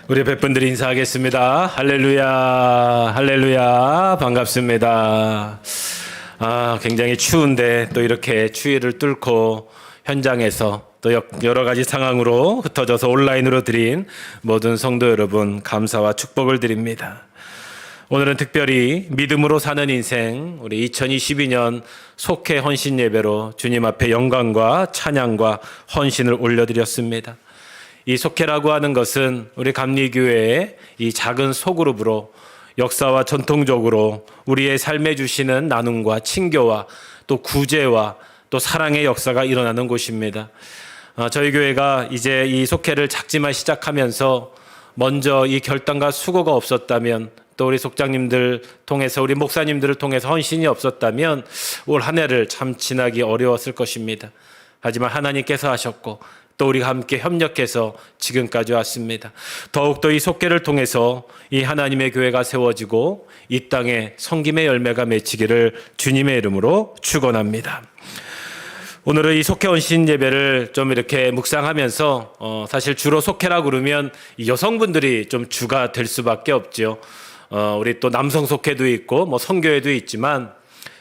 우리 백분들이 인사하겠습니다. 할렐루야, 할렐루야, 반갑습니다. 굉장히 추운데 또 이렇게 추위를 뚫고 현장에서 또 여러 가지 상황으로 흩어져서 온라인으로 드린 모든 성도 여러분 감사와 축복을 드립니다. 오늘은 특별히 믿음으로 사는 인생, 우리 2022년 속회 헌신 예배로 주님 앞에 영광과 찬양과 헌신을 올려드렸습니다. 이 속회라고 하는 것은 우리 감리교회의 이 작은 소그룹으로 역사와 전통적으로 우리의 삶에 주시는 나눔과 친교와 또 구제와 또 사랑의 역사가 일어나는 곳입니다. 저희 교회가 이제 이 속회를 작지만 시작하면서 먼저 이 결단과 수고가 없었다면, 또 우리 속장님들 통해서, 우리 목사님들을 통해서 헌신이 없었다면 올 한 해를 참 지나기 어려웠을 것입니다. 하지만 하나님께서 하셨고 또 우리가 함께 협력해서 지금까지 왔습니다. 더욱더 이 속회를 통해서 이 하나님의 교회가 세워지고 이 땅에 성김의 열매가 맺히기를 주님의 이름으로 축원합니다. 오늘은 이 속회 헌신 예배를 좀 이렇게 묵상하면서 사실 주로 속회라고 그러면 여성분들이 좀 주가 될 수밖에 없죠. 우리 또 남성 속회도 있고 뭐 성교회도 있지만,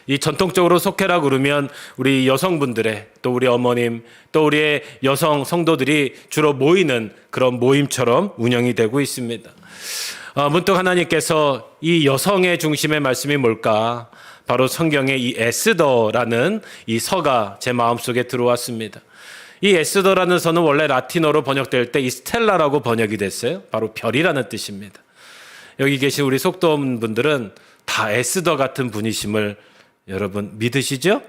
이 전통적으로 속회라고 그러면 우리 여성분들의, 또 우리 어머님, 또 우리의 여성 성도들이 주로 모이는 그런 모임처럼 운영이 되고 있습니다. 문득 하나님께서 이 여성의 중심의 말씀이 뭘까? 바로 성경의 이 에스더라는 이 서가 제 마음속에 들어왔습니다. 이 에스더라는 서는 원래 라틴어로 번역될 때 이 스텔라라고 번역이 됐어요. 바로 별이라는 뜻입니다. 여기 계신 우리 속도원분들은 다 에스더 같은 분이심을 여러분 믿으시죠?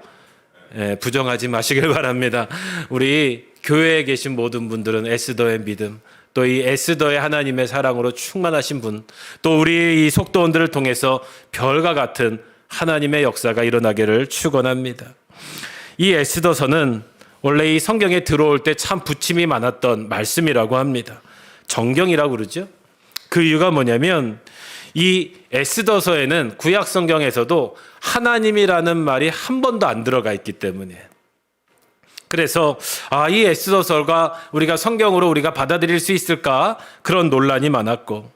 부정하지 마시길 바랍니다. 우리 교회에 계신 모든 분들은 에스더의 믿음, 또 이 에스더의 하나님의 사랑으로 충만하신 분, 또 우리 이 속도원들을 통해서 별과 같은 하나님의 역사가 일어나기를 축원합니다. 이 에스더서는 원래 이 성경에 들어올 때 참 부침이 많았던 말씀이라고 합니다. 정경이라고 그러죠. 그 이유가 뭐냐면 이 에스더서에는 구약 성경에서도 하나님이라는 말이 한 번도 안 들어가 있기 때문에, 그래서 이 에스더서가 우리가 성경으로 우리가 받아들일 수 있을까, 그런 논란이 많았고,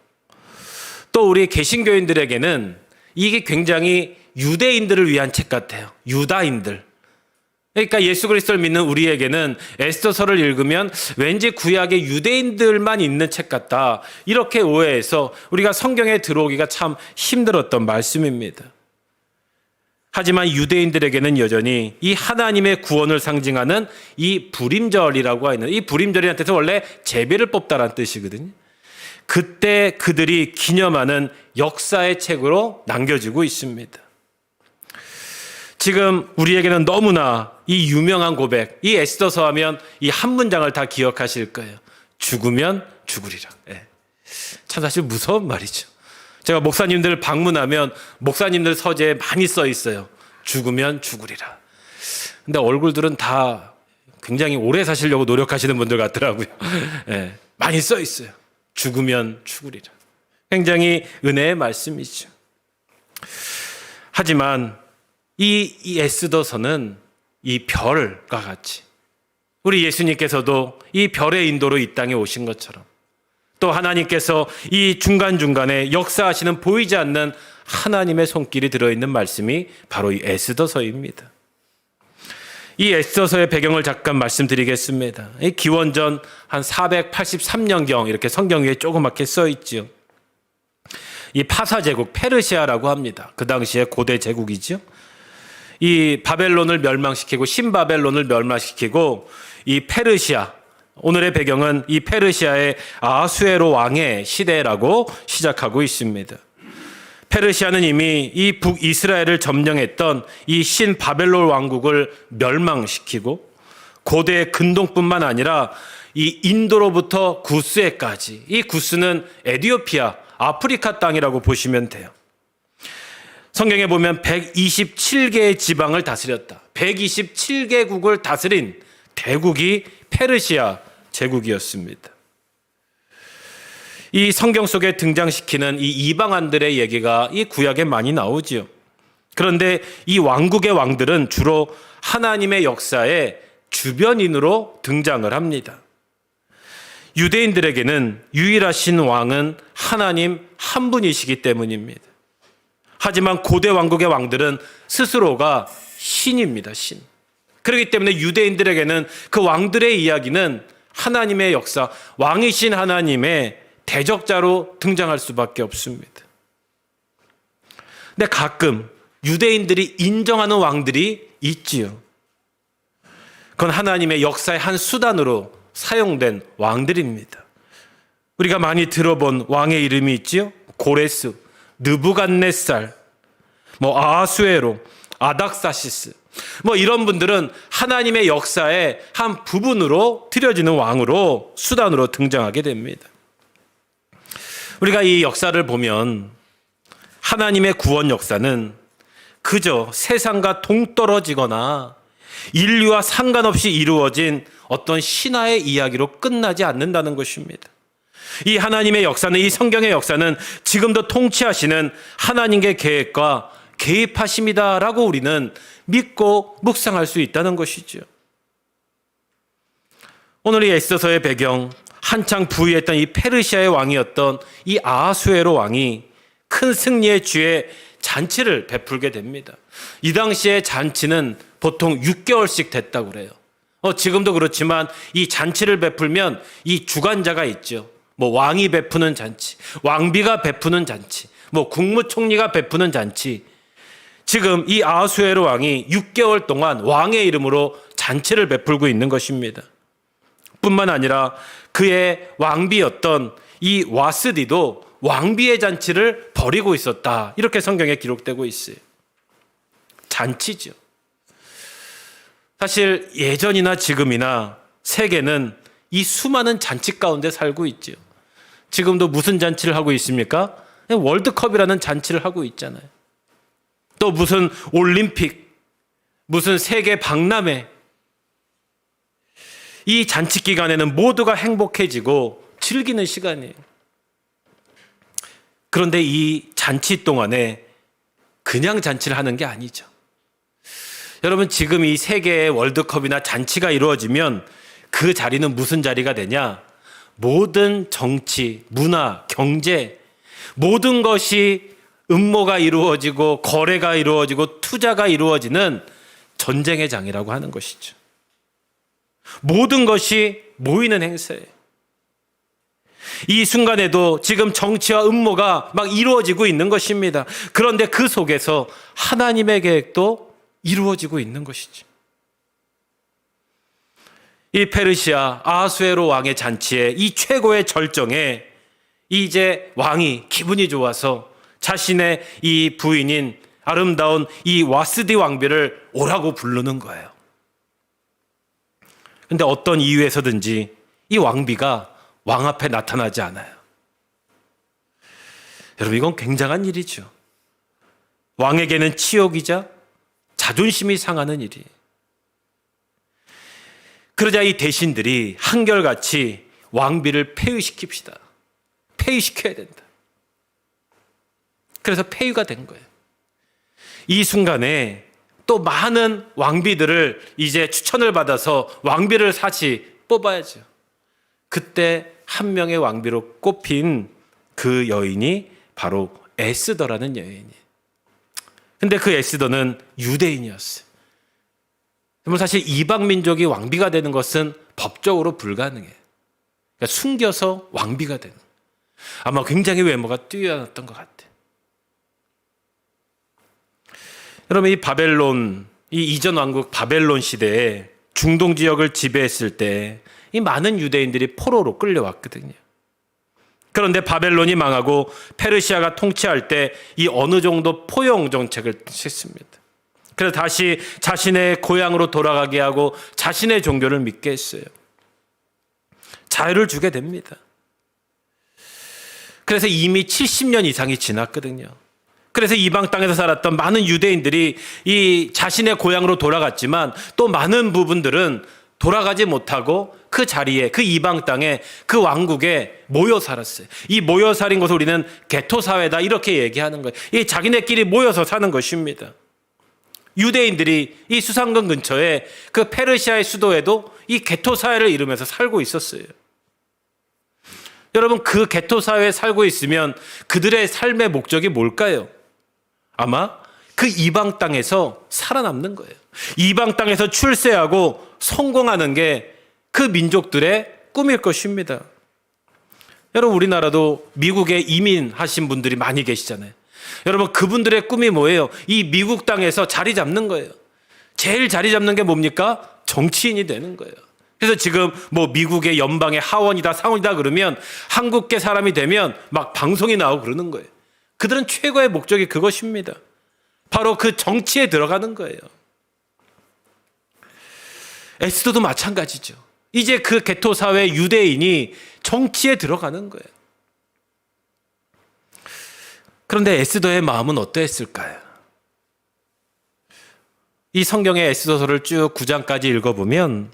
또 우리 개신교인들에게는 이게 굉장히 유대인들을 위한 책 같아요. 유다인들. 그러니까 예수 그리스도를 믿는 우리에게는 에스더서를 읽으면 왠지 구약의 유대인들만 있는 책 같다, 이렇게 오해해서 우리가 성경에 들어오기가 참 힘들었던 말씀입니다. 하지만 유대인들에게는 여전히 이 하나님의 구원을 상징하는 이 불임절이라고 하는, 이 불임절이라는 뜻은 원래 제비를 뽑다라는 뜻이거든요. 그때 그들이 기념하는 역사의 책으로 남겨지고 있습니다. 지금 우리에게는 너무나 이 유명한 고백, 이 에스더서 하면 이 한 문장을 다 기억하실 거예요. 죽으면 죽으리라. 참 사실 무서운 말이죠. 제가 목사님들 방문하면 목사님들 서재에 많이 써 있어요. 죽으면 죽으리라. 근데 얼굴들은 다 굉장히 오래 사시려고 노력하시는 분들 같더라고요. 많이 써 있어요. 죽으면 죽으리라. 굉장히 은혜의 말씀이죠. 하지만 이 에스더서는 이 별과 같이 우리 예수님께서도 이 별의 인도로 이 땅에 오신 것처럼, 또 하나님께서 이 중간중간에 역사하시는 보이지 않는 하나님의 손길이 들어있는 말씀이 바로 이 에스더서입니다. 이 에스더서의 배경을 잠깐 말씀드리겠습니다. 이 기원전 한 483년경 이렇게 성경 위에 조그맣게 써 있죠. 이 파사 제국, 페르시아라고 합니다. 그 당시에 고대 제국이죠. 이 바벨론을 멸망시키고 신바벨론을 멸망시키고 이 페르시아, 오늘의 배경은 이 페르시아의 아수에로 왕의 시대라고 시작하고 있습니다. 페르시아는 이미 이 북이스라엘을 점령했던 이 신바벨론 왕국을 멸망시키고 고대 근동뿐만 아니라 이 인도로부터 구스에까지, 이 구스는 에티오피아, 아프리카 땅이라고 보시면 돼요. 성경에 보면 127개의 지방을 다스렸다. 127개국을 다스린 대국이 페르시아 제국이었습니다. 이 성경 속에 등장시키는 이 이방인들의 얘기가 이 구약에 많이 나오지요. 그런데 이 왕국의 왕들은 주로 하나님의 역사의 주변인으로 등장을 합니다. 유대인들에게는 유일하신 왕은 하나님 한 분이시기 때문입니다. 하지만 고대 왕국의 왕들은 스스로가 신입니다. 신. 그렇기 때문에 유대인들에게는 그 왕들의 이야기는 하나님의 역사, 왕이신 하나님의 대적자로 등장할 수밖에 없습니다. 근데 가끔 유대인들이 인정하는 왕들이 있지요. 그건 하나님의 역사의 한 수단으로 사용된 왕들입니다. 우리가 많이 들어본 왕의 이름이 있지요. 고레스, 느부갓네살, 아하수에로, 아닥사시스, 이런 분들은 하나님의 역사의 한 부분으로 들여지는 왕으로 수단으로 등장하게 됩니다. 우리가 이 역사를 보면 하나님의 구원 역사는 그저 세상과 동떨어지거나 인류와 상관없이 이루어진 어떤 신화의 이야기로 끝나지 않는다는 것입니다. 이 하나님의 역사는, 이 성경의 역사는 지금도 통치하시는 하나님의 계획과 개입하심이다라고 우리는 믿고 묵상할 수 있다는 것이죠. 오늘 이 에스더서의 배경, 한창 부유했던 이 페르시아의 왕이었던 이 아하수에로 왕이 큰 승리의 주에 잔치를 베풀게 됩니다. 이 당시의 잔치는 보통 6개월씩 됐다고 그래요. 지금도 그렇지만 이 잔치를 베풀면 이 주관자가 있죠. 왕이 베푸는 잔치, 왕비가 베푸는 잔치, 국무총리가 베푸는 잔치. 지금 이 아하수에로 왕이 6개월 동안 왕의 이름으로 잔치를 베풀고 있는 것입니다. 뿐만 아니라 그의 왕비였던 이 와스디도 왕비의 잔치를 벌이고 있었다. 이렇게 성경에 기록되고 있어요. 잔치죠. 사실 예전이나 지금이나 세계는 이 수많은 잔치 가운데 살고 있죠. 지금도 무슨 잔치를 하고 있습니까? 월드컵이라는 잔치를 하고 있잖아요. 또 무슨 올림픽, 무슨 세계 박람회. 이 잔치 기간에는 모두가 행복해지고 즐기는 시간이에요. 그런데 이 잔치 동안에 그냥 잔치를 하는 게 아니죠. 여러분, 지금 이 세계의 월드컵이나 잔치가 이루어지면 그 자리는 무슨 자리가 되냐? 모든 정치, 문화, 경제, 모든 것이 음모가 이루어지고 거래가 이루어지고 투자가 이루어지는 전쟁의 장이라고 하는 것이죠. 모든 것이 모이는 행사예요. 이 순간에도 지금 정치와 음모가 막 이루어지고 있는 것입니다. 그런데 그 속에서 하나님의 계획도 이루어지고 있는 것이죠. 이 페르시아 아하수에로 왕의 잔치에 이 최고의 절정에 이제 왕이 기분이 좋아서 자신의 이 부인인 아름다운 이 와스디 왕비를 오라고 부르는 거예요. 근데 어떤 이유에서든지 이 왕비가 왕 앞에 나타나지 않아요. 여러분, 이건 굉장한 일이죠. 왕에게는 치욕이자 자존심이 상하는 일이에요. 그러자 이 대신들이 한결같이 왕비를 폐위시킵시다. 폐위시켜야 된다. 그래서 폐위가 된 거예요. 이 순간에 또 많은 왕비들을 이제 추천을 받아서 왕비를 다시 뽑아야죠. 그때 한 명의 왕비로 꼽힌 그 여인이 바로 에스더라는 여인이에요. 근데 그 에스더는 유대인이었어요. 사실 이방 민족이 왕비가 되는 것은 법적으로 불가능해요. 그러니까 숨겨서 왕비가 되는. 아마 굉장히 외모가 뛰어났던 것 같아요. 여러분, 이 바벨론, 이 이전 왕국 바벨론 시대에 중동 지역을 지배했을 때 이 많은 유대인들이 포로로 끌려왔거든요. 그런데 바벨론이 망하고 페르시아가 통치할 때 이 어느 정도 포용 정책을 했습니다. 그래서 다시 자신의 고향으로 돌아가게 하고 자신의 종교를 믿게 했어요. 자유를 주게 됩니다. 그래서 이미 70년 이상이 지났거든요. 그래서 이방 땅에서 살았던 많은 유대인들이 이 자신의 고향으로 돌아갔지만 또 많은 부분들은 돌아가지 못하고 그 자리에, 그 이방 땅에, 그 왕국에 모여 살았어요. 이 모여 살인 것을 우리는 게토 사회다 이렇게 얘기하는 거예요. 이 자기네끼리 모여서 사는 것입니다. 유대인들이 이 수상근 근처에 그 페르시아의 수도에도 이 게토 사회를 이루면서 살고 있었어요. 여러분, 그 개토 사회에 살고 있으면 그들의 삶의 목적이 뭘까요? 아마 그 이방 땅에서 살아남는 거예요. 이방 땅에서 출세하고 성공하는 게 그 민족들의 꿈일 것입니다. 여러분, 우리나라도 미국에 이민하신 분들이 많이 계시잖아요. 여러분, 그분들의 꿈이 뭐예요? 이 미국 땅에서 자리 잡는 거예요. 제일 자리 잡는 게 뭡니까? 정치인이 되는 거예요. 그래서 지금 뭐 미국의 연방의 하원이다 상원이다 그러면 한국계 사람이 되면 막 방송이 나오고 그러는 거예요. 그들은 최고의 목적이 그것입니다. 바로 그 정치에 들어가는 거예요. 에스더도 마찬가지죠. 이제 그 개토 사회 유대인이 정치에 들어가는 거예요. 그런데 에스더의 마음은 어떠했을까요? 이 성경의 에스더서를 쭉 9장까지 읽어보면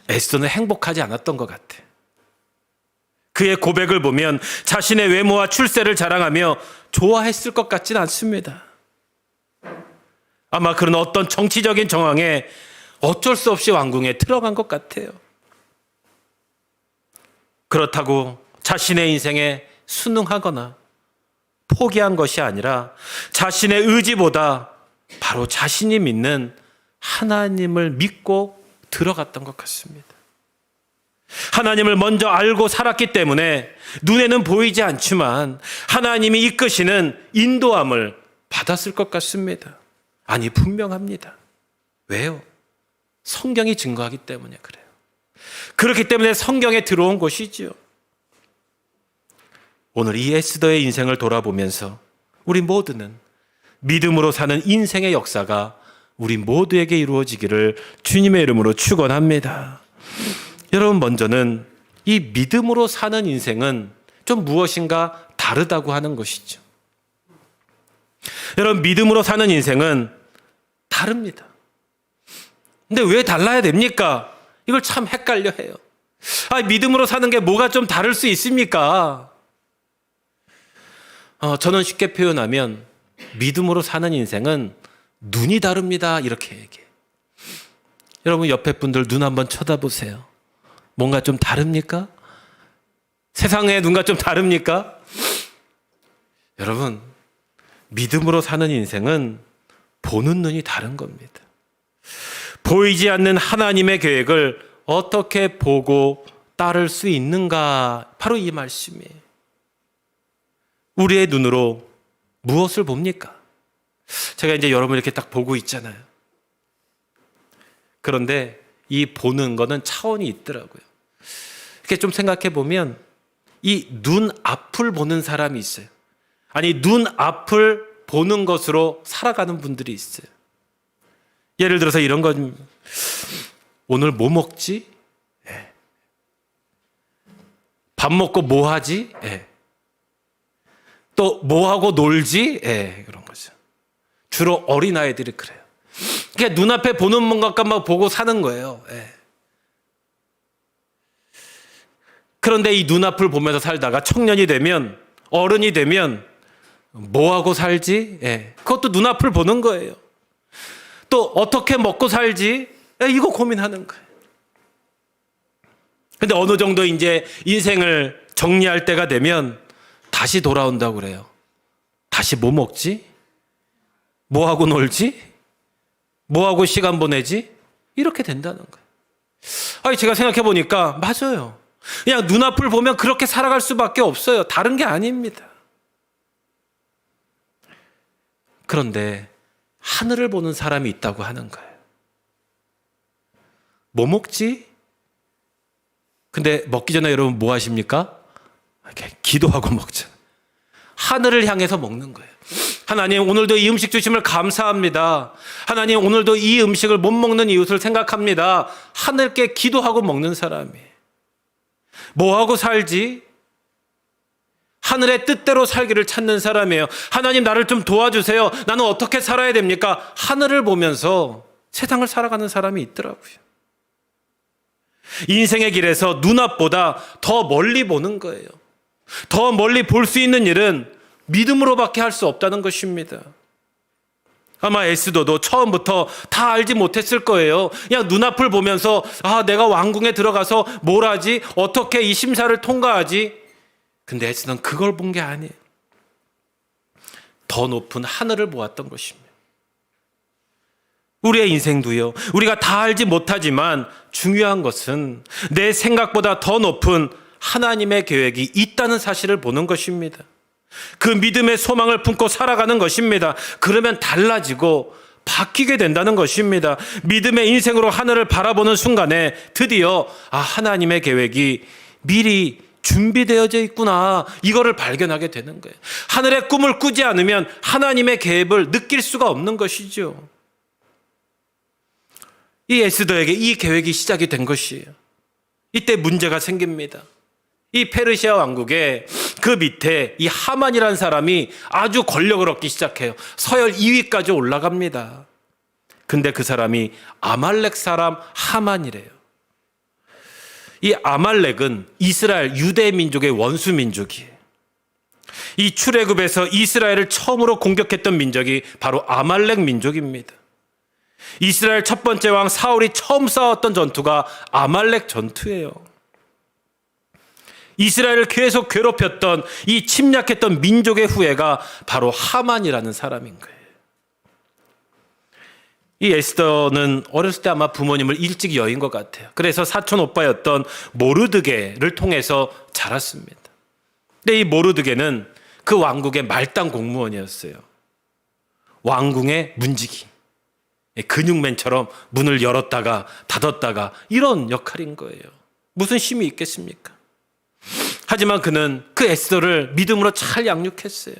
에스더는 행복하지 않았던 것 같아요. 그의 고백을 보면 자신의 외모와 출세를 자랑하며 좋아했을 것 같지는 않습니다. 아마 그런 어떤 정치적인 정황에 어쩔 수 없이 왕궁에 들어간 것 같아요. 그렇다고 자신의 인생에 순응하거나 포기한 것이 아니라 자신의 의지보다 바로 자신이 믿는 하나님을 믿고 들어갔던 것 같습니다. 하나님을 먼저 알고 살았기 때문에 눈에는 보이지 않지만 하나님이 이끄시는 인도함을 받았을 것 같습니다. 아니, 분명합니다. 왜요? 성경이 증거하기 때문에 그래요. 그렇기 때문에 성경에 들어온 것이지요. 오늘 이 에스더의 인생을 돌아보면서 우리 모두는 믿음으로 사는 인생의 역사가 우리 모두에게 이루어지기를 주님의 이름으로 축원합니다. 여러분, 먼저는 이 믿음으로 사는 인생은 좀 무엇인가 다르다고 하는 것이죠. 여러분, 믿음으로 사는 인생은 다릅니다. 근데 왜 달라야 됩니까? 이걸 참 헷갈려 해요. 믿음으로 사는 게 뭐가 좀 다를 수 있습니까? 저는 쉽게 표현하면 믿음으로 사는 인생은 눈이 다릅니다. 이렇게 얘기해요. 여러분, 옆에 분들 눈 한번 쳐다보세요. 뭔가 좀 다릅니까? 세상의 눈과 좀 다릅니까? 여러분, 믿음으로 사는 인생은 보는 눈이 다른 겁니다. 보이지 않는 하나님의 계획을 어떻게 보고 따를 수 있는가? 바로 이 말씀이에요. 우리의 눈으로 무엇을 봅니까? 제가 이제 여러분 이렇게 딱 보고 있잖아요. 그런데 이 보는 거는 차원이 있더라고요. 이렇게 좀 생각해 보면 이 눈 앞을 보는 사람이 있어요. 아니, 눈 앞을 보는 것으로 살아가는 분들이 있어요. 예를 들어서 이런 건, 오늘 뭐 먹지? 밥 먹고 뭐 하지? 또 뭐 하고 놀지? 그런 거죠. 주로 어린아이들이 그래요. 그러니까 눈앞에 보는 것만 보고 사는 거예요. 그런데 이 눈앞을 보면서 살다가 청년이 되면, 어른이 되면 뭐 하고 살지? 그것도 눈앞을 보는 거예요. 또 어떻게 먹고 살지? 이거 고민하는 거예요. 근데 어느 정도 이제 인생을 정리할 때가 되면 다시 돌아온다고 그래요. 다시 뭐 먹지? 뭐 하고 놀지? 뭐 하고 시간 보내지? 이렇게 된다는 거예요. 제가 생각해 보니까 맞아요. 그냥 눈앞을 보면 그렇게 살아갈 수밖에 없어요. 다른 게 아닙니다. 그런데 하늘을 보는 사람이 있다고 하는 거예요. 뭐 먹지? 근데 먹기 전에 여러분 뭐 하십니까? 이렇게 기도하고 먹죠. 하늘을 향해서 먹는 거예요. 하나님, 오늘도 이 음식 주심을 감사합니다. 하나님, 오늘도 이 음식을 못 먹는 이웃을 생각합니다. 하늘께 기도하고 먹는 사람이에요. 뭐 하고 살지? 하늘의 뜻대로 살기를 찾는 사람이에요. 하나님, 나를 좀 도와주세요. 나는 어떻게 살아야 됩니까? 하늘을 보면서 세상을 살아가는 사람이 있더라고요. 인생의 길에서 눈앞보다 더 멀리 보는 거예요. 더 멀리 볼 수 있는 일은 믿음으로밖에 할 수 없다는 것입니다. 아마 에스더도 처음부터 다 알지 못했을 거예요. 그냥 눈앞을 보면서 내가 왕궁에 들어가서 뭘 하지? 어떻게 이 심사를 통과하지? 근데 에스더는 그걸 본 게 아니에요. 더 높은 하늘을 보았던 것입니다. 우리의 인생도요. 우리가 다 알지 못하지만 중요한 것은 내 생각보다 더 높은 하나님의 계획이 있다는 사실을 보는 것입니다. 그 믿음의 소망을 품고 살아가는 것입니다. 그러면 달라지고 바뀌게 된다는 것입니다. 믿음의 인생으로 하늘을 바라보는 순간에 드디어 하나님의 계획이 미리 준비되어져 있구나, 이거를 발견하게 되는 거예요. 하늘의 꿈을 꾸지 않으면 하나님의 계획을 느낄 수가 없는 것이죠. 이 에스더에게 이 계획이 시작이 된 것이에요. 이때 문제가 생깁니다. 이 페르시아 왕국의 그 밑에 이 하만이라는 사람이 아주 권력을 얻기 시작해요. 서열 2위까지 올라갑니다. 근데 그 사람이 아말렉 사람 하만이래요. 이 아말렉은 이스라엘 유대 민족의 원수 민족이에요. 이 출애굽에서 이스라엘을 처음으로 공격했던 민족이 바로 아말렉 민족입니다. 이스라엘 첫 번째 왕 사울이 처음 싸웠던 전투가 아말렉 전투예요. 이스라엘을 계속 괴롭혔던 이 침략했던 민족의 후예가 바로 하만이라는 사람인 거예요. 이 에스더는 어렸을 때 아마 부모님을 일찍 여인 것 같아요. 그래서 사촌 오빠였던 모르드게를 통해서 자랐습니다. 근데 이 모르드게는 그 왕국의 말단 공무원이었어요. 왕궁의 문지기, 근육맨처럼 문을 열었다가 닫았다가 이런 역할인 거예요. 무슨 힘이 있겠습니까? 하지만 그는 그 에스더를 믿음으로 잘 양육했어요.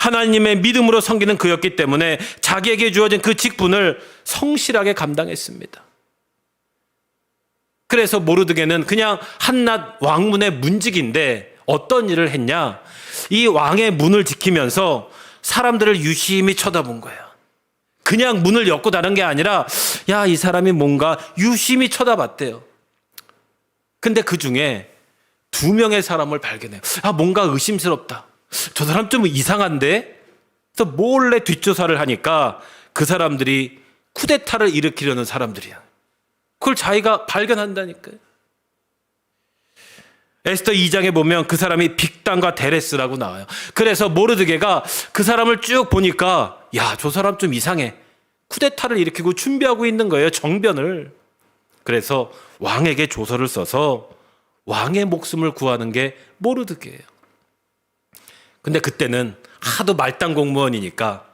하나님의 믿음으로 섬기는 그였기 때문에 자기에게 주어진 그 직분을 성실하게 감당했습니다. 그래서 모르드게는 그냥 한낱 왕문의 문직인데 어떤 일을 했냐? 이 왕의 문을 지키면서 사람들을 유심히 쳐다본 거예요. 그냥 문을 엮고 다른 게 아니라 이 사람이 뭔가 유심히 쳐다봤대요. 근데 그 중에 2명의 사람을 발견해요. 뭔가 의심스럽다. 저 사람 좀 이상한데? 그래서 몰래 뒷조사를 하니까 그 사람들이 쿠데타를 일으키려는 사람들이야. 그걸 자기가 발견한다니까요. 에스더 2장에 보면 그 사람이 빅단과 데레스라고 나와요. 그래서 모르드게가 그 사람을 쭉 보니까 저 사람 좀 이상해. 쿠데타를 일으키고 준비하고 있는 거예요. 정변을. 그래서 왕에게 조서를 써서 왕의 목숨을 구하는 게 모르드게예요. 근데 그때는 하도 말단 공무원이니까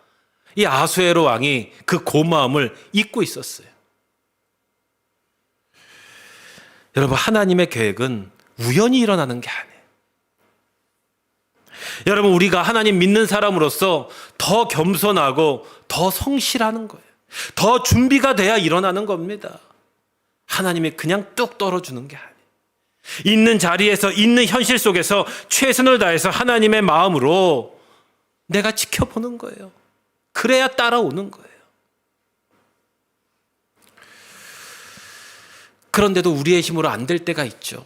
이 아수에로 왕이 그 고마움을 잊고 있었어요. 여러분, 하나님의 계획은 우연히 일어나는 게 아니에요. 여러분, 우리가 하나님 믿는 사람으로서 더 겸손하고 더 성실하는 거예요. 더 준비가 돼야 일어나는 겁니다. 하나님이 그냥 뚝 떨어주는 게 아니에요. 있는 자리에서, 있는 현실 속에서 최선을 다해서 하나님의 마음으로 내가 지켜보는 거예요. 그래야 따라오는 거예요. 그런데도 우리의 힘으로 안 될 때가 있죠.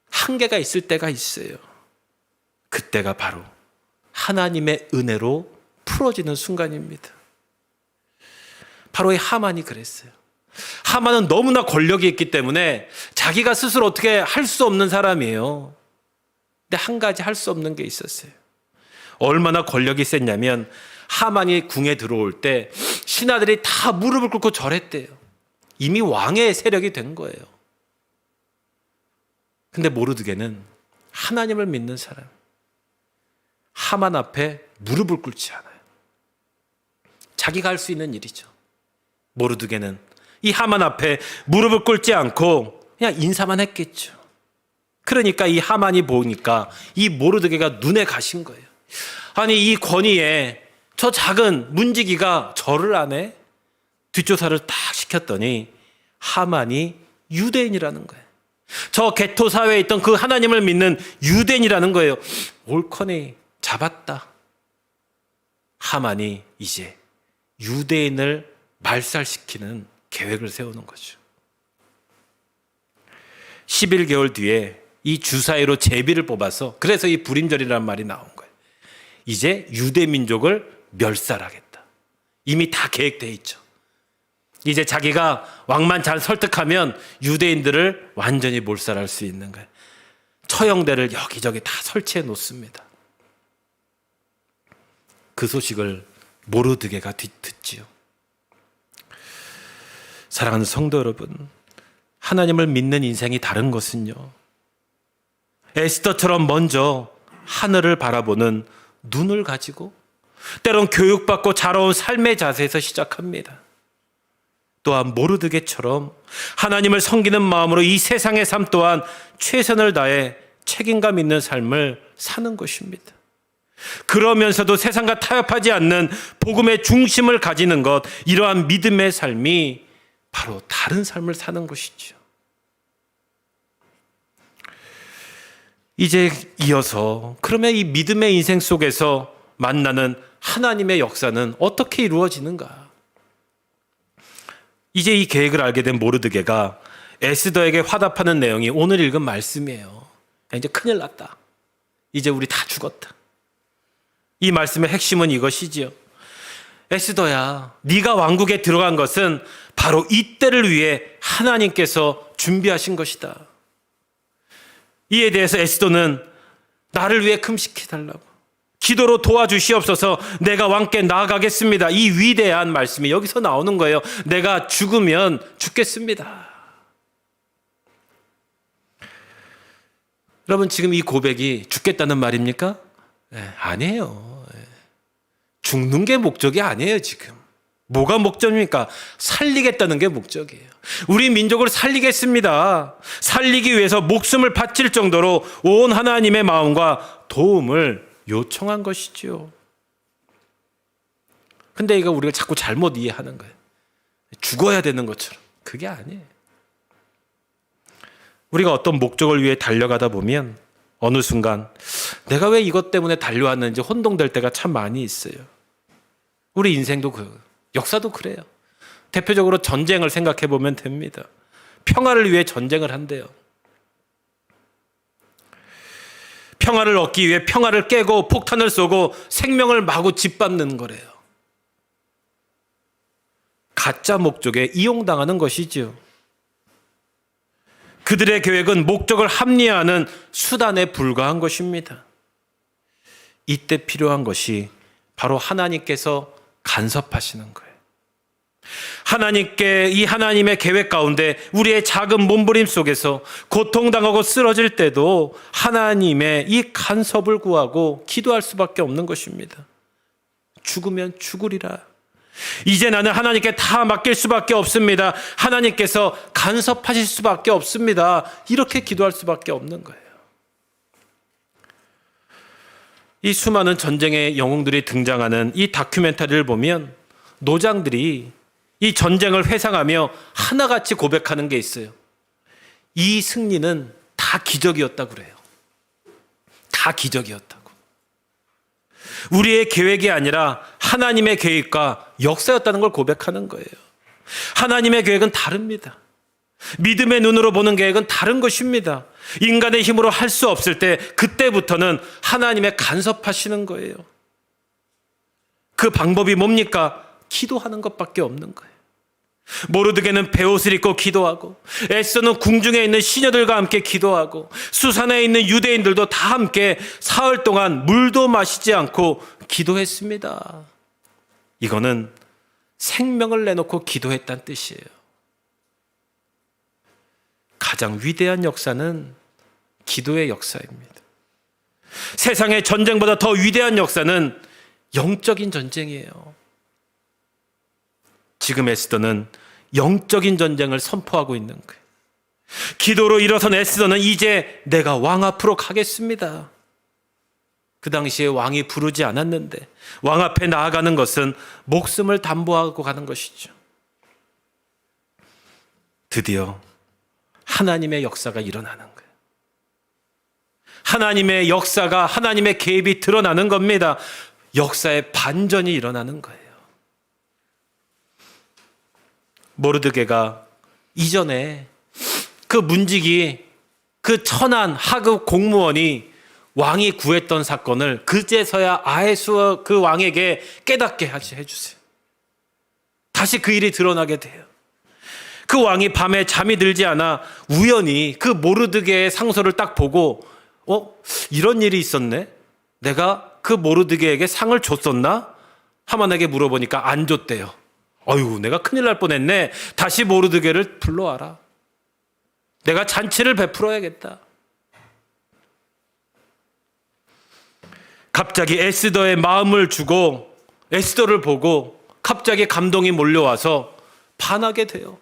한계가 있을 때가 있어요. 그때가 바로 하나님의 은혜로 풀어지는 순간입니다. 바로 이 하만이 그랬어요. 하만은 너무나 권력이 있기 때문에 자기가 스스로 어떻게 할 수 없는 사람이에요. 근데 한 가지 할 수 없는 게 있었어요. 얼마나 권력이 셌냐면 하만이 궁에 들어올 때 신하들이 다 무릎을 꿇고 절했대요. 이미 왕의 세력이 된 거예요. 근데 모르드게는 하나님을 믿는 사람. 하만 앞에 무릎을 꿇지 않아요. 자기가 할 수 있는 일이죠. 모르드게는 이 하만 앞에 무릎을 꿇지 않고 그냥 인사만 했겠죠. 그러니까 이 하만이 보니까 이 모르드게가 눈에 가신 거예요. 아니, 이 권위에 저 작은 문지기가 절을 안 해? 뒷조사를 딱 시켰더니 하만이 유대인이라는 거예요. 저 게토 사회에 있던 그 하나님을 믿는 유대인이라는 거예요. 옳거니 잡았다. 하만이 이제 유대인을 말살시키는 계획을 세우는 거죠. 11개월 뒤에 이 주사위로 제비를 뽑아서, 그래서 이 불임절이라는 말이 나온 거예요. 이제 유대 민족을 멸살하겠다. 이미 다 계획되어 있죠. 이제 자기가 왕만 잘 설득하면 유대인들을 완전히 몰살할 수 있는 거예요. 처형대를 여기저기 다 설치해 놓습니다. 그 소식을 모르드게가 듣지요. 사랑하는 성도 여러분, 하나님을 믿는 인생이 다른 것은요, 에스더처럼 먼저 하늘을 바라보는 눈을 가지고 때론 교육받고 자라온 삶의 자세에서 시작합니다. 또한 모르드게처럼 하나님을 섬기는 마음으로 이 세상의 삶 또한 최선을 다해 책임감 있는 삶을 사는 것입니다. 그러면서도 세상과 타협하지 않는 복음의 중심을 가지는 것, 이러한 믿음의 삶이 바로 다른 삶을 사는 것이죠. 이제 이어서 그러면 이 믿음의 인생 속에서 만나는 하나님의 역사는 어떻게 이루어지는가? 이제 이 계획을 알게 된 모르드게가 에스더에게 화답하는 내용이 오늘 읽은 말씀이에요. 이제 큰일 났다. 이제 우리 다 죽었다. 이 말씀의 핵심은 이것이지요. 에스더야, 네가 왕국에 들어간 것은 바로 이때를 위해 하나님께서 준비하신 것이다. 이에 대해서 에스더는 나를 위해 금식해달라고, 기도로 도와주시옵소서, 내가 왕께 나아가겠습니다. 이 위대한 말씀이 여기서 나오는 거예요. 내가 죽으면 죽겠습니다. 여러분, 지금 이 고백이 죽겠다는 말입니까? 아니에요. 죽는 게 목적이 아니에요. 지금 뭐가 목적입니까? 살리겠다는 게 목적이에요. 우리 민족을 살리겠습니다. 살리기 위해서 목숨을 바칠 정도로 온 하나님의 마음과 도움을 요청한 것이죠. 근데 이거 우리가 자꾸 잘못 이해하는 거예요. 죽어야 되는 것처럼. 그게 아니에요. 우리가 어떤 목적을 위해 달려가다 보면 어느 순간 내가 왜 이것 때문에 달려왔는지 혼동될 때가 참 많이 있어요. 우리 인생도 역사도 그래요. 대표적으로 전쟁을 생각해 보면 됩니다. 평화를 위해 전쟁을 한대요. 평화를 얻기 위해 평화를 깨고 폭탄을 쏘고 생명을 마구 짓밟는 거래요. 가짜 목적에 이용당하는 것이죠. 그들의 계획은 목적을 합리화하는 수단에 불과한 것입니다. 이때 필요한 것이 바로 하나님께서 간섭하시는 거예요. 하나님께, 이 하나님의 계획 가운데 우리의 작은 몸부림 속에서 고통당하고 쓰러질 때도 하나님의 이 간섭을 구하고 기도할 수밖에 없는 것입니다. 죽으면 죽으리라. 이제 나는 하나님께 다 맡길 수밖에 없습니다. 하나님께서 간섭하실 수밖에 없습니다. 이렇게 기도할 수밖에 없는 거예요. 이 수많은 전쟁의 영웅들이 등장하는 이 다큐멘터리를 보면 노장들이 이 전쟁을 회상하며 하나같이 고백하는 게 있어요. 이 승리는 다 기적이었다고 그래요. 다 기적이었다고. 우리의 계획이 아니라 하나님의 계획과 역사였다는 걸 고백하는 거예요. 하나님의 계획은 다릅니다. 믿음의 눈으로 보는 계획은 다른 것입니다. 인간의 힘으로 할 수 없을 때 그때부터는 하나님의 간섭하시는 거예요. 그 방법이 뭡니까? 기도하는 것밖에 없는 거예요. 모르드게는 베옷을 입고 기도하고, 에스더는 궁중에 있는 시녀들과 함께 기도하고, 수산에 있는 유대인들도 다 함께 사흘 동안 물도 마시지 않고 기도했습니다. 이거는 생명을 내놓고 기도했다는 뜻이에요. 가장 위대한 역사는 기도의 역사입니다. 세상의 전쟁보다 더 위대한 역사는 영적인 전쟁이에요. 지금 에스더는 영적인 전쟁을 선포하고 있는 거예요. 기도로 일어선 에스더는 이제 내가 왕 앞으로 가겠습니다. 그 당시에 왕이 부르지 않았는데 왕 앞에 나아가는 것은 목숨을 담보하고 가는 것이죠. 드디어 하나님의 역사가 일어나는 거예요. 하나님의 역사가, 하나님의 개입이 드러나는 겁니다. 역사의 반전이 일어나는 거예요. 모르드게가 이전에 그 문지기, 그 천한 하급 공무원이 왕이 구했던 사건을 그제서야 아해수어 그 왕에게 깨닫게 해주세요. 다시 그 일이 드러나게 돼요. 그 왕이 밤에 잠이 들지 않아 우연히 그 모르드게의 상소를 딱 보고 이런 일이 있었네? 내가 그 모르드게에게 상을 줬었나? 하만에게 물어보니까 안 줬대요. 어휴, 내가 큰일 날 뻔했네. 다시 모르드게를 불러와라. 내가 잔치를 베풀어야겠다. 갑자기 에스더의 마음을 주고 에스더를 보고 갑자기 감동이 몰려와서 반하게 돼요.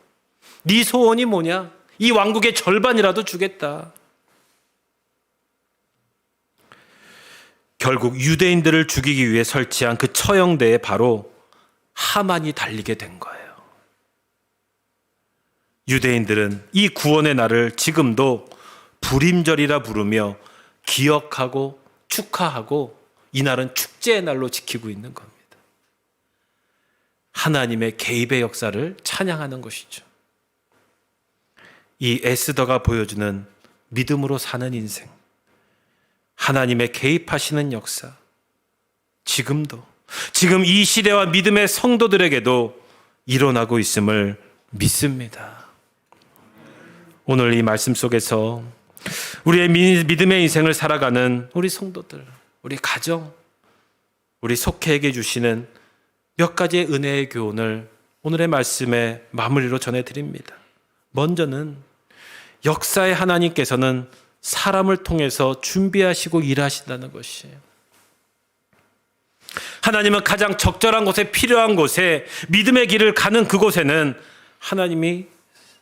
네 소원이 뭐냐? 이 왕국의 절반이라도 주겠다. 결국 유대인들을 죽이기 위해 설치한 그 처형대에 바로 하만이 달리게 된 거예요. 유대인들은 이 구원의 날을 지금도 불임절이라 부르며 기억하고 축하하고 이 날은 축제의 날로 지키고 있는 겁니다. 하나님의 개입의 역사를 찬양하는 것이죠. 이 에스더가 보여주는 믿음으로 사는 인생, 하나님의 개입하시는 역사, 지금 이 시대와 믿음의 성도들에게도 일어나고 있음을 믿습니다. 오늘 이 말씀 속에서 우리의 믿음의 인생을 살아가는 우리 성도들, 우리 가정, 우리 속회에게 주시는 몇 가지의 은혜의 교훈을 오늘의 말씀의 마무리로 전해드립니다. 먼저는 역사의 하나님께서는 사람을 통해서 준비하시고 일하신다는 것이에요. 하나님은 가장 적절한 곳에, 필요한 곳에, 믿음의 길을 가는 그곳에는 하나님이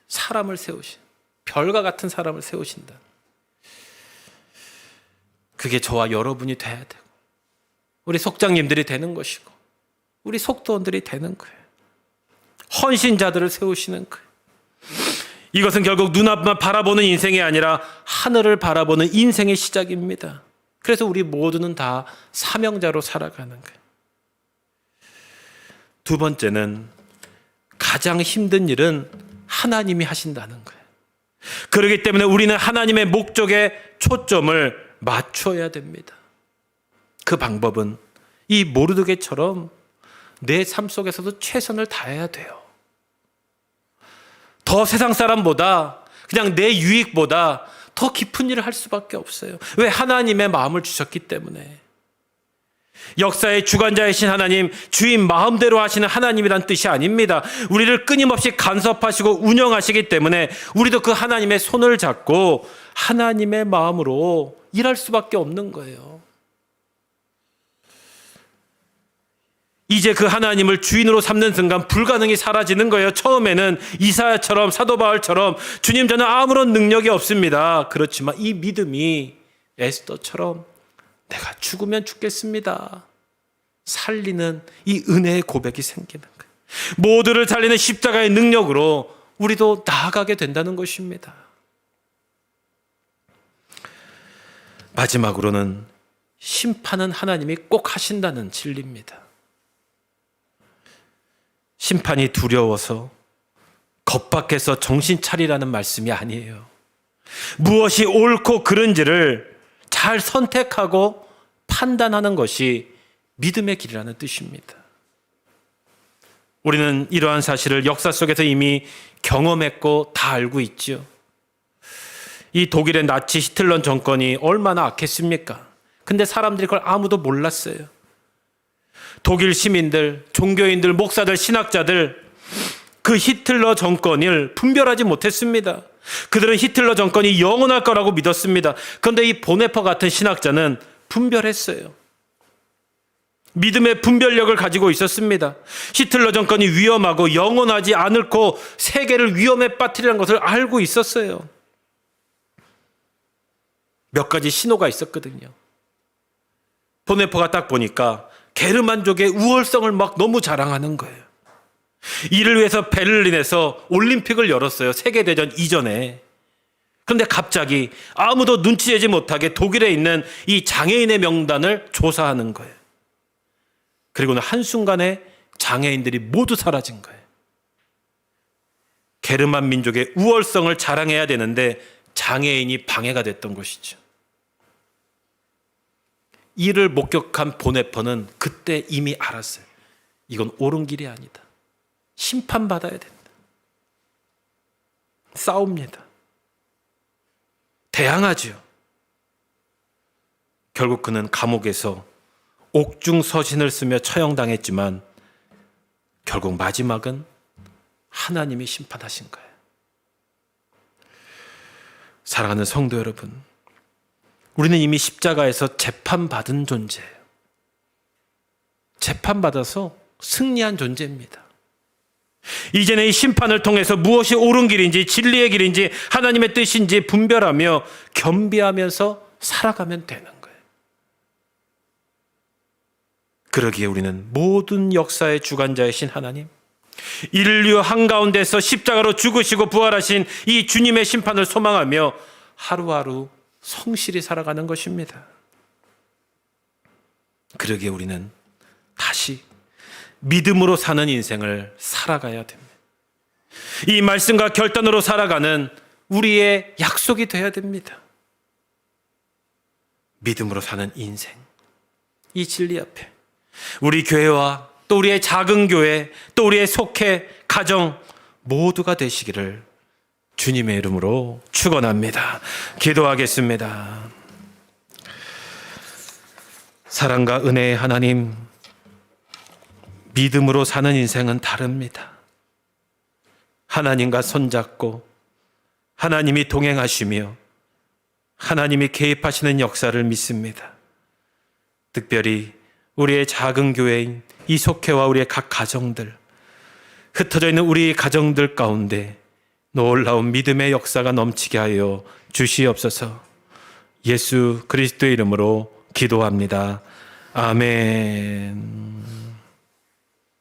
사람을 세우신, 별과 같은 사람을 세우신다. 그게 저와 여러분이 돼야 되고 우리 속장님들이 되는 것이고 우리 속도원들이 되는 거예요. 헌신자들을 세우시는 거예요. 이것은 결국 눈앞만 바라보는 인생이 아니라 하늘을 바라보는 인생의 시작입니다. 그래서 우리 모두는 다 사명자로 살아가는 거예요. 두 번째는 가장 힘든 일은 하나님이 하신다는 거예요. 그렇기 때문에 우리는 하나님의 목적에 초점을 맞춰야 됩니다. 그 방법은 이 모르드게처럼 내 삶 속에서도 최선을 다해야 돼요. 더 세상 사람보다 그냥 내 유익보다 더 깊은 일을 할 수밖에 없어요. 왜? 하나님의 마음을 주셨기 때문에. 역사의 주관자이신 하나님, 주인 마음대로 하시는 하나님이란 뜻이 아닙니다. 우리를 끊임없이 간섭하시고 운영하시기 때문에 우리도 그 하나님의 손을 잡고 하나님의 마음으로 일할 수밖에 없는 거예요. 이제 그 하나님을 주인으로 삼는 순간 불가능이 사라지는 거예요. 처음에는 이사야처럼 사도 바울처럼 주님 저는 아무런 능력이 없습니다. 그렇지만 이 믿음이 에스더처럼 내가 죽으면 죽겠습니다. 살리는 이 은혜의 고백이 생기는 거예요. 모두를 살리는 십자가의 능력으로 우리도 나아가게 된다는 것입니다. 마지막으로는 심판은 하나님이 꼭 하신다는 진리입니다. 심판이 두려워서 겁박해서 정신 차리라는 말씀이 아니에요. 무엇이 옳고 그른지를 잘 선택하고 판단하는 것이 믿음의 길이라는 뜻입니다. 우리는 이러한 사실을 역사 속에서 이미 경험했고 다 알고 있죠. 이 독일의 나치 히틀러 정권이 얼마나 악했습니까? 근데 사람들이 그걸 아무도 몰랐어요. 독일 시민들, 종교인들, 목사들, 신학자들 그 히틀러 정권을 분별하지 못했습니다. 그들은 히틀러 정권이 영원할 거라고 믿었습니다. 그런데 이 보네퍼 같은 신학자는 분별했어요. 믿음의 분별력을 가지고 있었습니다. 히틀러 정권이 위험하고 영원하지 않고 세계를 위험에 빠뜨리는 것을 알고 있었어요. 몇 가지 신호가 있었거든요. 보네퍼가 딱 보니까 게르만족의 우월성을 막 너무 자랑하는 거예요. 이를 위해서 베를린에서 올림픽을 열었어요. 세계대전 이전에. 그런데 갑자기 아무도 눈치채지 못하게 독일에 있는 이 장애인의 명단을 조사하는 거예요. 그리고는 한순간에 장애인들이 모두 사라진 거예요. 게르만 민족의 우월성을 자랑해야 되는데 장애인이 방해가 됐던 것이죠. 이를 목격한 보네퍼는 그때 이미 알았어요. 이건 옳은 길이 아니다. 심판받아야 된다. 싸웁니다. 대항하지요. 결국 그는 감옥에서 옥중서신을 쓰며 처형당했지만 결국 마지막은 하나님이 심판하신 거예요. 사랑하는 성도 여러분, 우리는 이미 십자가에서 재판받은 존재예요. 재판받아서 승리한 존재입니다. 이제는 이 심판을 통해서 무엇이 옳은 길인지 진리의 길인지 하나님의 뜻인지 분별하며 겸비하면서 살아가면 되는 거예요. 그러기에 우리는 모든 역사의 주관자이신 하나님, 인류 한가운데서 십자가로 죽으시고 부활하신 이 주님의 심판을 소망하며 하루하루 성실히 살아가는 것입니다. 그러기에 우리는 다시 믿음으로 사는 인생을 살아가야 됩니다. 이 말씀과 결단으로 살아가는 우리의 약속이 되어야 됩니다. 믿음으로 사는 인생, 이 진리 앞에 우리 교회와 또 우리의 작은 교회, 또 우리의 속회, 가정 모두가 되시기를 주님의 이름으로 축원합니다. 기도하겠습니다. 사랑과 은혜의 하나님, 믿음으로 사는 인생은 다릅니다. 하나님과 손잡고 하나님이 동행하시며 하나님이 개입하시는 역사를 믿습니다. 특별히 우리의 작은 교회인 이 속회와 우리의 각 가정들, 흩어져 있는 우리 가정들 가운데 놀라운 믿음의 역사가 넘치게 하여 주시옵소서. 예수 그리스도의 이름으로 기도합니다. 아멘.